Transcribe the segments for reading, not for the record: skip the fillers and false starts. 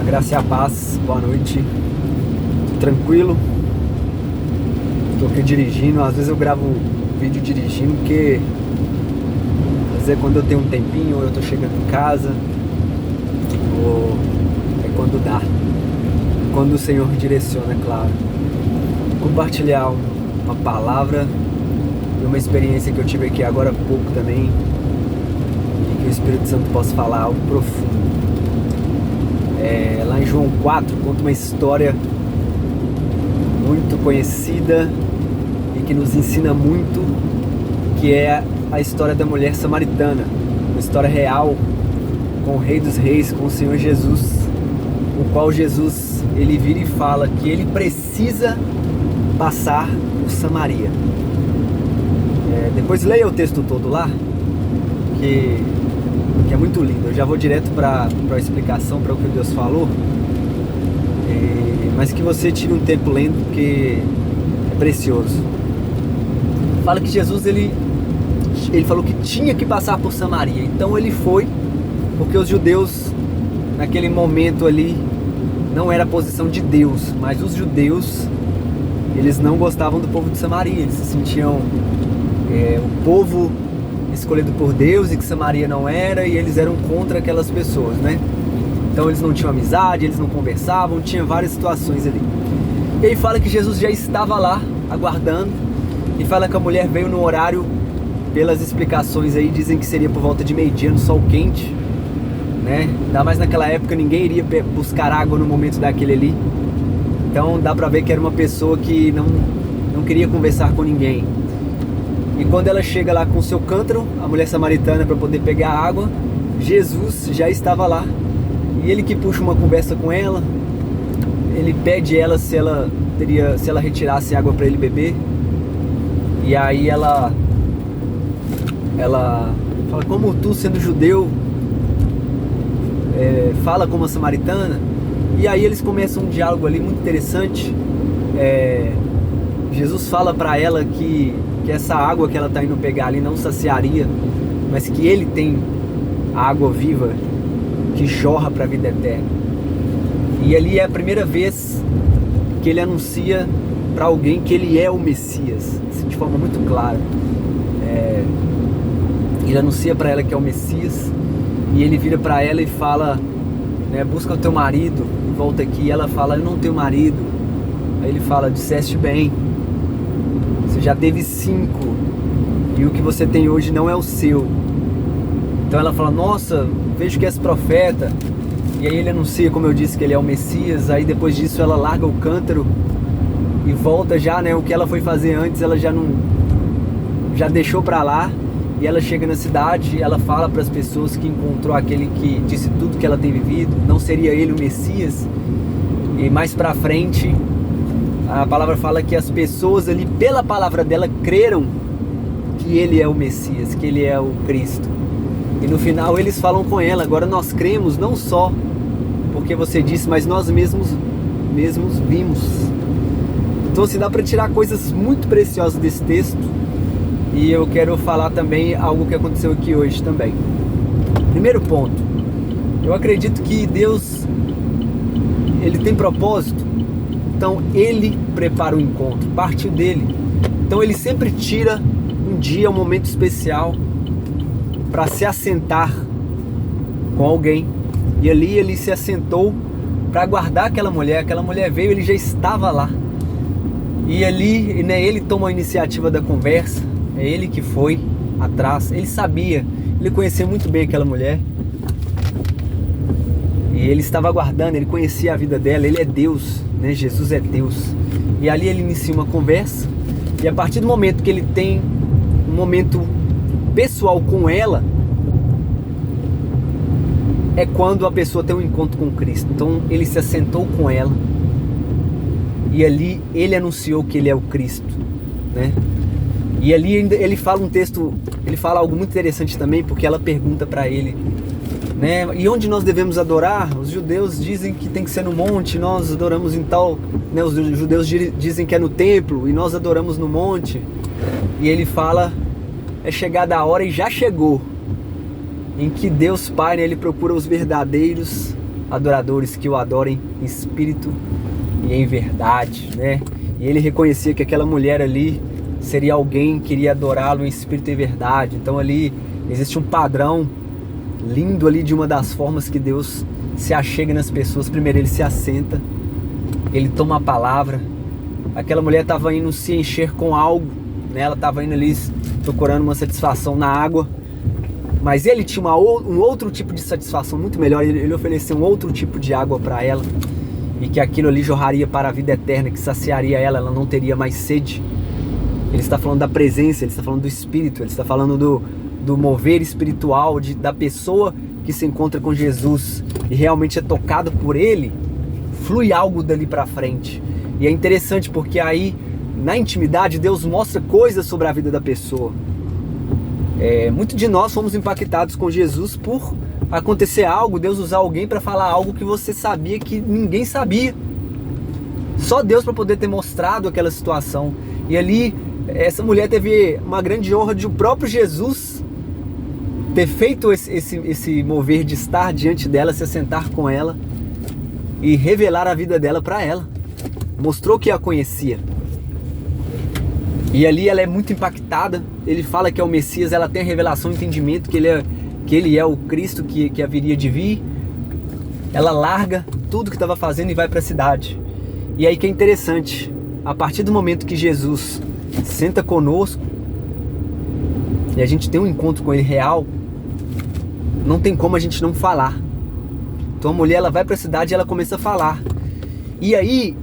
Graça e a paz, boa noite. Tô tranquilo. Tô aqui dirigindo, às vezes eu gravo vídeo dirigindo, porque às vezes é quando eu tenho um tempinho, ou eu tô chegando em casa, ou é quando dá. Quando o Senhor direciona, é claro. Compartilhar uma palavra e uma experiência que eu tive aqui agora há pouco também, e que o Espírito Santo possa falar algo profundo. Lá em João 4 conta uma história muito conhecida e que nos ensina muito, que é a história da mulher samaritana, uma história real com o Rei dos Reis, com o Senhor Jesus, o qual Jesus ele vira e fala que ele precisa passar por Samaria. Depois leia o texto todo lá, que é muito lindo. Eu já vou direto para a explicação, para o que Deus falou, mas que você tire um tempo lendo, porque é precioso. Fala que Jesus ele falou que tinha que passar por Samaria, então ele foi, porque os judeus naquele momento ali não era a posição de Deus, mas os judeus eles não gostavam do povo de Samaria, eles se sentiam o povo escolhido por Deus e que Samaria não era, e eles eram contra aquelas pessoas, né? Então eles não tinham amizade, eles não conversavam, tinha várias situações ali. E aí fala que Jesus já estava lá aguardando, e fala que a mulher veio no horário, pelas explicações aí dizem que seria por volta de meio-dia, no sol quente, né? Ainda mais naquela época ninguém iria buscar água no momento daquele ali. Então dá pra ver que era uma pessoa que não queria conversar com ninguém. E quando ela chega lá com o seu cântaro, a mulher samaritana, para poder pegar água, Jesus já estava lá. E ele que puxa uma conversa com ela, ele pede ela se ela retirasse água para ele beber. E aí ela fala, como tu sendo judeu, fala como a samaritana. E aí eles começam um diálogo ali muito interessante. Jesus fala para ela que essa água que ela está indo pegar ali não saciaria, mas que ele tem a água viva que jorra para a vida eterna. E ali é a primeira vez que ele anuncia para alguém que ele é o Messias, de forma muito clara. Ele anuncia para ela que é o Messias, e ele vira para ela e fala, né, busca o teu marido e volta aqui. E ela fala, eu não tenho marido. Aí ele fala, disseste bem, você já teve 5 e o que você tem hoje não é o seu. Então ela fala, nossa, vejo que és profeta. E aí ele anuncia, como eu disse, que ele é o Messias. Aí depois disso ela larga o cântaro e volta já, né, o que ela foi fazer antes ela já deixou pra lá. E ela chega na cidade, ela fala para as pessoas que encontrou aquele que disse tudo que ela tem vivido, não seria ele o Messias. E mais pra frente a palavra fala que as pessoas ali, pela palavra dela, creram que ele é o Messias, que ele é o Cristo. E no final eles falam com ela, agora nós cremos não só porque você disse, mas nós mesmos vimos. Então assim, dá para tirar coisas muito preciosas desse texto. E eu quero falar também algo que aconteceu aqui hoje também. Primeiro ponto, eu acredito que Deus, ele tem propósito. Então ele prepara o encontro, partiu dele. Então ele sempre tira um dia, um momento especial para se assentar com alguém. E ali ele se assentou para aguardar aquela mulher. Aquela mulher veio, ele já estava lá. E ali, né, ele toma a iniciativa da conversa. É ele que foi atrás. Ele sabia, ele conhecia muito bem aquela mulher. E ele estava aguardando, ele conhecia a vida dela. Ele é Deus, né? Jesus é Deus. E ali ele inicia uma conversa. E a partir do momento que ele tem um momento pessoal com ela, é quando a pessoa tem um encontro com Cristo. Então ele se assentou com ela. E ali ele anunciou que ele é o Cristo, né? E ali ele fala um texto, ele fala algo muito interessante também, porque ela pergunta para ele, né? E onde nós devemos adorar? Os judeus dizem que tem que ser no monte, nós adoramos em tal, né? Os judeus dizem que é no templo e nós adoramos no monte. E ele fala, é chegada a hora, e já chegou, em que Deus Pai, né, ele procura os verdadeiros adoradores que o adorem em espírito e em verdade, né? E ele reconhecia que aquela mulher ali seria alguém que iria adorá-lo em espírito e verdade. Então ali existe um padrão lindo ali de uma das formas que Deus se achega nas pessoas. Primeiro ele se assenta, ele toma a palavra. Aquela mulher estava indo se encher com algo, né? Ela estava indo ali procurando uma satisfação na água, mas ele tinha um outro tipo de satisfação muito melhor. Ele ofereceu um outro tipo de água para ela, e que aquilo ali jorraria para a vida eterna, que saciaria ela, ela não teria mais sede. Ele está falando da presença, ele está falando do Espírito, ele está falando do mover espiritual da pessoa que se encontra com Jesus e realmente é tocado por ele. Flui algo dali para frente. E é interessante porque aí, na intimidade, Deus mostra coisas sobre a vida da pessoa. Muito de nós fomos impactados com Jesus por acontecer algo, Deus usar alguém para falar algo que você sabia que ninguém sabia. Só Deus para poder ter mostrado aquela situação. E ali, essa mulher teve uma grande honra de o próprio Jesus ter feito esse mover de estar diante dela, se assentar com ela e revelar a vida dela para ela. Mostrou que a conhecia. E ali ela é muito impactada. Ele fala que é o Messias, ela tem a revelação, o entendimento que ele é o Cristo que haveria de vir. Ela larga tudo que estava fazendo e vai para a cidade. E aí que é interessante, a partir do momento que Jesus senta conosco e a gente tem um encontro com ele real, não tem como a gente não falar. Então a mulher, ela vai para a cidade e ela começa a falar. E aí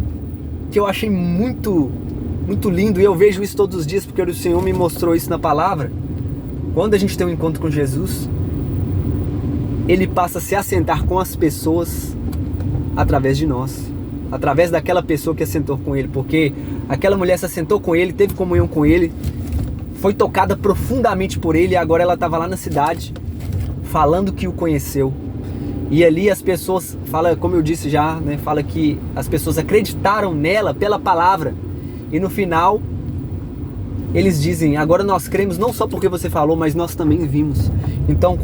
que eu achei muito lindo, e eu vejo isso todos os dias porque o Senhor me mostrou isso na palavra. Quando a gente tem um encontro com Jesus, ele passa a se assentar com as pessoas através de nós, através daquela pessoa que assentou com ele, porque aquela mulher se assentou com ele, teve comunhão com ele, foi tocada profundamente por ele, e agora ela estava lá na cidade falando que o conheceu. E ali as pessoas, como eu disse já, né, fala que as pessoas acreditaram nela pela palavra. E no final, eles dizem, agora nós cremos não só porque você falou, mas nós também vimos. Então,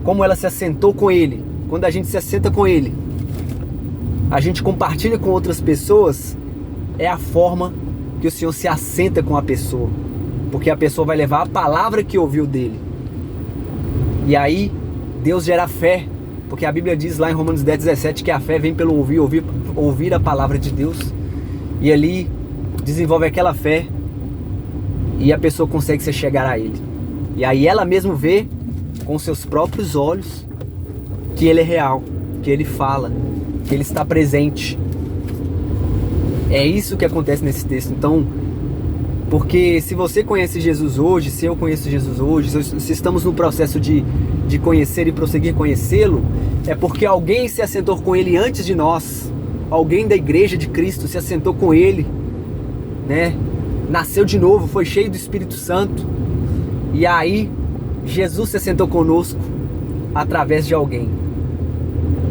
como ela se assentou com ele, quando a gente se assenta com ele, a gente compartilha com outras pessoas, é a forma que o Senhor se assenta com a pessoa. Porque a pessoa vai levar a palavra que ouviu dele. E aí, Deus gera fé. Porque a Bíblia diz lá em Romanos 10:17 que a fé vem pelo ouvir a palavra de Deus. E ali desenvolve aquela fé e a pessoa consegue se chegar a ele. E aí ela mesmo vê com seus próprios olhos que ele é real, que ele fala, que ele está presente. É isso que acontece nesse texto. Então, porque se você conhece Jesus hoje, se eu conheço Jesus hoje, se estamos no processo de conhecer e prosseguir conhecê-lo, é porque alguém se assentou com ele antes de nós. Alguém da igreja de Cristo se assentou com ele, né? Nasceu de novo, foi cheio do Espírito Santo. E aí, Jesus se assentou conosco através de alguém.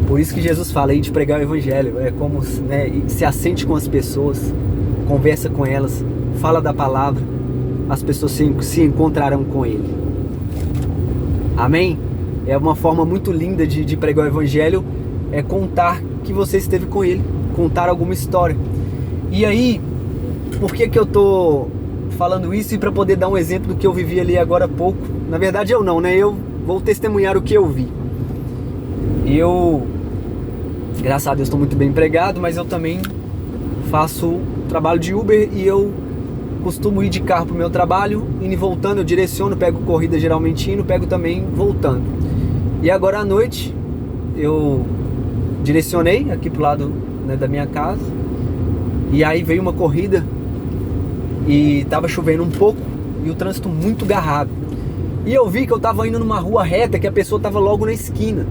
Por isso que Jesus fala aí de pregar o Evangelho. É como, né, se assente com as pessoas, conversa com elas, fala da palavra, as pessoas se encontrarão com ele. Amém? É uma forma muito linda de pregar o Evangelho, é contar que você esteve com ele, contar alguma história. E aí, por que eu tô falando isso? E para poder dar um exemplo do que eu vivi ali agora há pouco. Na verdade eu não, né? Eu vou testemunhar o que eu vi. Eu, graças a Deus, estou muito bem empregado, mas eu também faço trabalho de Uber e eu costumo ir de carro pro meu trabalho, indo e voltando, eu direciono, pego corrida geralmente indo, pego também voltando. E agora à noite eu direcionei aqui pro lado, né, da minha casa, e aí veio uma corrida e tava chovendo um pouco e o trânsito muito garrado. E eu vi que eu tava indo numa rua reta, que a pessoa tava logo na esquina.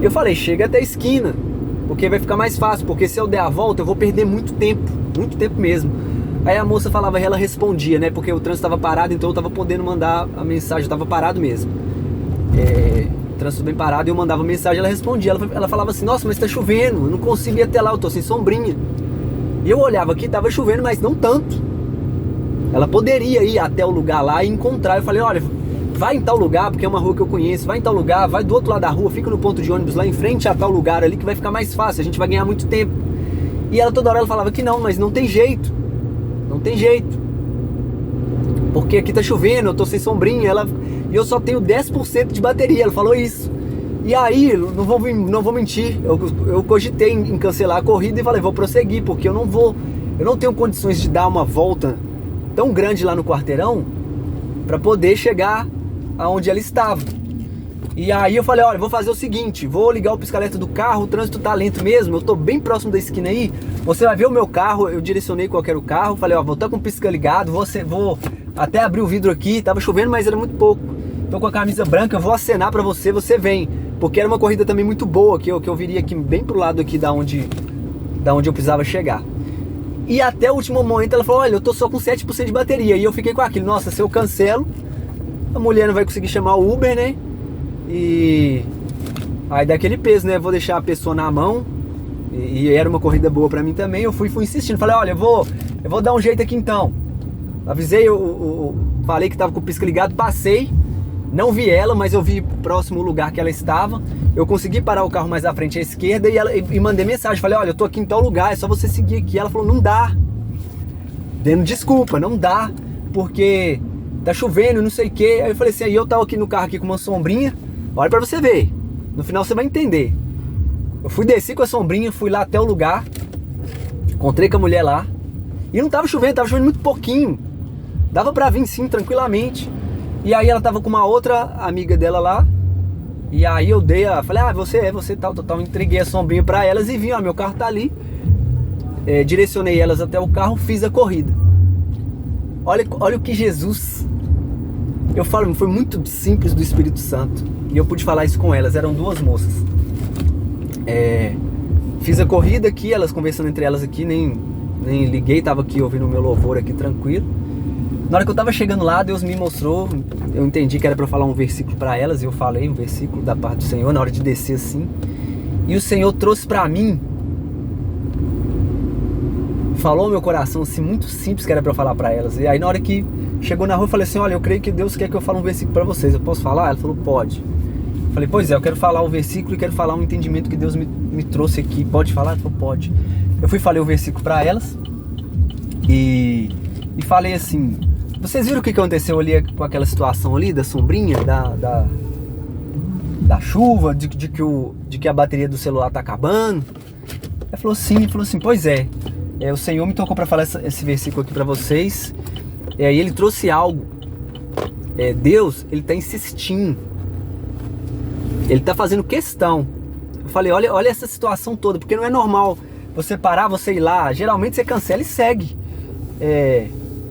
Eu falei, chega até a esquina, porque vai ficar mais fácil, porque se eu der a volta eu vou perder muito tempo mesmo. Aí a moça falava, ela respondia, né, porque o trânsito estava parado, então eu estava podendo mandar a mensagem, estava parado mesmo. O trânsito bem parado, e eu mandava mensagem, ela respondia, ela falava assim, nossa, mas tá chovendo, eu não consigo ir até lá, eu tô sem sombrinha. E eu olhava aqui, tava chovendo, mas não tanto. Ela poderia ir até o lugar lá e encontrar. Eu falei, olha, vai em tal lugar, porque é uma rua que eu conheço, vai em tal lugar, vai do outro lado da rua, fica no ponto de ônibus lá em frente a tal lugar ali que vai ficar mais fácil, a gente vai ganhar muito tempo. E ela toda hora ela falava que não, mas não tem jeito, não tem jeito, porque aqui tá chovendo, eu tô sem sombrinha, e eu só tenho 10% de bateria, ela falou isso. E aí, não vou mentir, eu cogitei em cancelar a corrida e falei, vou prosseguir, porque eu não tenho condições de dar uma volta tão grande lá no quarteirão para poder chegar aonde ela estava. E aí eu falei, olha, vou fazer o seguinte, vou ligar o pisca-alerta do carro, o trânsito tá lento mesmo, eu tô bem próximo da esquina aí, você vai ver o meu carro, eu direcionei qual era o carro, falei, ó, vou estar com o pisca ligado, vou até abrir o vidro aqui, tava chovendo, mas era muito pouco, tô com a camisa branca, eu vou acenar pra você, você vem, porque era uma corrida também muito boa, que eu viria aqui bem pro lado aqui da onde eu precisava chegar. E até o último momento ela falou, olha, eu tô só com 7% de bateria, e eu fiquei com aquilo, nossa, se eu cancelo, a mulher não vai conseguir chamar o Uber, né? E aí dá aquele peso, né? Vou deixar a pessoa na mão. E era uma corrida boa pra mim também. Eu fui insistindo. Falei, olha, eu vou dar um jeito aqui então. Avisei, falei que tava com o pisca ligado, passei. Não vi ela, mas eu vi próximo o lugar que ela estava. Eu consegui parar o carro mais à frente à esquerda e mandei mensagem. Falei, olha, eu tô aqui em tal lugar, é só você seguir aqui. Ela falou, não dá. Dando desculpa, não dá. Porque tá chovendo, não sei o que. Aí eu falei assim, aí eu tava aqui no carro aqui com uma sombrinha. Olha pra você ver, no final você vai entender. Eu desci com a sombrinha, fui lá até o lugar, encontrei com a mulher lá, e não tava chovendo muito pouquinho. Dava pra vir sim, tranquilamente. E aí ela tava com uma outra amiga dela lá, e aí eu falei, você tal, entreguei a sombrinha pra elas e vim, ó, meu carro tá ali. Direcionei elas até o carro, fiz a corrida. Olha o que Jesus... Eu falo, foi muito simples do Espírito Santo. E eu pude falar isso com elas, eram duas moças. Fiz a corrida aqui, elas conversando entre elas aqui, nem liguei, tava aqui ouvindo o meu louvor aqui tranquilo. Na hora que eu tava chegando lá, Deus me mostrou, eu entendi que era pra falar um versículo pra elas, e eu falei um versículo da parte do Senhor, na hora de descer assim. E o Senhor trouxe pra mim, falou ao meu coração assim, muito simples que era pra eu falar pra elas. E aí na hora que chegou na rua eu falei assim, olha, eu creio que Deus quer que eu fale um versículo pra vocês, eu posso falar? Ela falou, pode. Eu falei, pois é, eu quero falar o versículo e quero falar um entendimento que Deus me trouxe aqui, pode falar? Ela falou, pode. Eu falei o versículo pra elas e falei assim, vocês viram o que aconteceu ali com aquela situação ali, da sombrinha, da chuva, de que a bateria do celular tá acabando? Ela falou assim, pois é, o Senhor me tocou pra falar esse versículo aqui pra vocês. E ele trouxe algo. Deus, ele tá insistindo. Ele tá fazendo questão. Eu falei, olha essa situação toda, porque não é normal você parar, você ir lá. Geralmente você cancela e segue.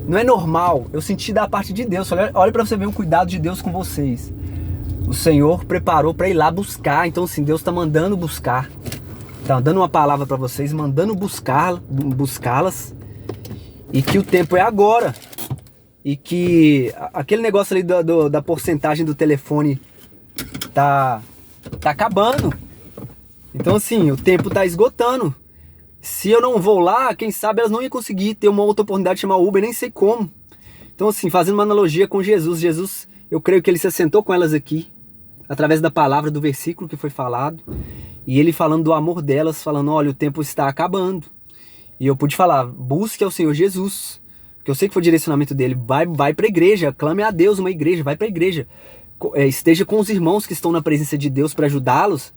Não é normal. Eu senti da parte de Deus. Falei, olha pra você ver o cuidado de Deus com vocês. O Senhor preparou pra ir lá buscar. Então assim, Deus tá mandando buscar. Tá dando uma palavra pra vocês, mandando buscá-las. E que o tempo é agora. E que aquele negócio ali da porcentagem do telefone tá acabando. Então assim, o tempo tá esgotando. Se eu não vou lá, quem sabe elas não iam conseguir ter uma outra oportunidade de chamar o Uber, nem sei como. Então assim, fazendo uma analogia com Jesus, eu creio que ele se assentou com elas aqui, através da palavra, do versículo que foi falado. E ele falando do amor delas, falando, olha, o tempo está acabando. E eu pude falar, busque ao Senhor Jesus. Porque eu sei que foi o direcionamento dele. Vai para a igreja, clame a Deus uma igreja, vai para a igreja. Esteja com os irmãos que estão na presença de Deus para ajudá-los.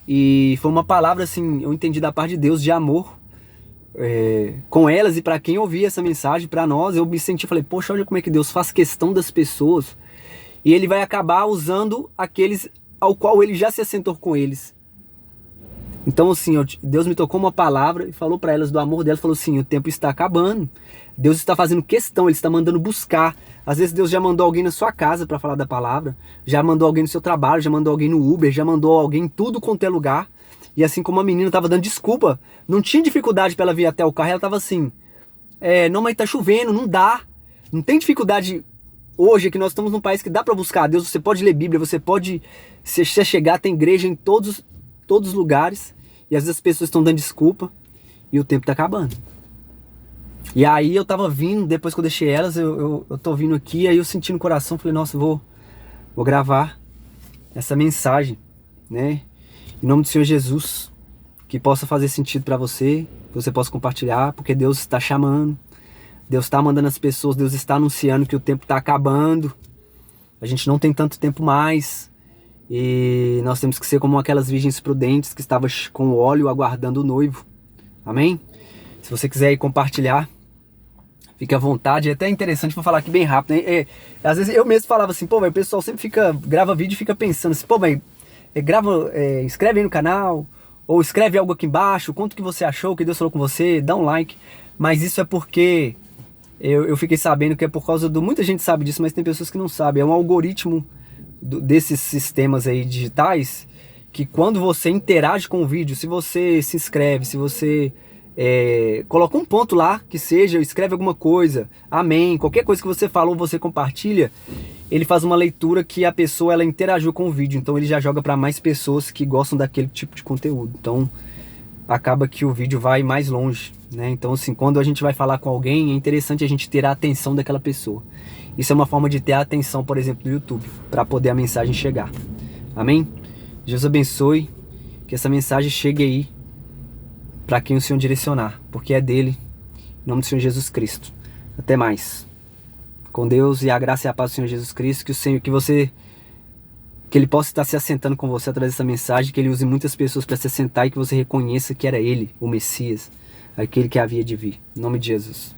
E foi uma palavra assim, eu entendi da parte de Deus, de amor com elas e para quem ouvia essa mensagem, para nós. Eu me senti, falei, poxa, olha como é que Deus faz questão das pessoas. E ele vai acabar usando aqueles ao qual ele já se assentou com eles. Então assim, Deus me tocou uma palavra e falou para elas do amor dela, falou assim, o tempo está acabando. Deus está fazendo questão, Ele está mandando buscar. Às vezes Deus já mandou alguém na sua casa para falar da palavra, já mandou alguém no seu trabalho, já mandou alguém no Uber, já mandou alguém em tudo quanto é lugar. E assim como a menina estava dando desculpa, não tinha dificuldade para ela vir até o carro, ela estava assim, não, mas tá chovendo, não dá. Não tem dificuldade hoje, que nós estamos num país que dá para buscar a Deus, você pode ler Bíblia, você pode, se chegar, tem igreja em todos os lugares, e às vezes as pessoas estão dando desculpa, e o tempo tá acabando. E aí eu tava vindo, depois que eu deixei elas, eu tô vindo aqui, aí eu senti no coração, falei, nossa, vou vou gravar essa mensagem, né? Em nome do Senhor Jesus, que possa fazer sentido para você, que você possa compartilhar, porque Deus está chamando, Deus está mandando as pessoas, Deus está anunciando que o tempo está acabando, a gente não tem tanto tempo mais, e nós temos que ser como aquelas virgens prudentes que estavam com o óleo aguardando o noivo, amém? Se você quiser aí compartilhar, fique à vontade. É até interessante, vou falar aqui bem rápido, né? Às vezes eu mesmo falava assim, pô, velho, o pessoal sempre grava vídeo e fica pensando assim, pô, velho, escreve aí no canal, ou escreve algo aqui embaixo, conta o que você achou, o que Deus falou com você, dá um like. Mas isso é porque eu fiquei sabendo que é por causa muita gente sabe disso, mas tem pessoas que não sabem. É um algoritmo desses sistemas aí digitais, que quando você interage com o vídeo, se você se inscreve, se você coloca um ponto lá, que seja, escreve alguma coisa, amém, qualquer coisa que você falou, você compartilha, ele faz uma leitura que a pessoa ela interagiu com o vídeo, então ele já joga para mais pessoas que gostam daquele tipo de conteúdo, então acaba que o vídeo vai mais longe, né? Então assim, quando a gente vai falar com alguém, é interessante a gente ter a atenção daquela pessoa. Isso é uma forma de ter a atenção, por exemplo, do YouTube, para poder a mensagem chegar, amém? Deus abençoe, que essa mensagem chegue aí para quem o Senhor direcionar, porque é dele, em nome do Senhor Jesus Cristo. Até mais. Com Deus e a graça e a paz do Senhor Jesus Cristo, que ele possa estar se assentando com você através dessa mensagem, que ele use muitas pessoas para se assentar e que você reconheça que era ele, o Messias, aquele que havia de vir. Em nome de Jesus.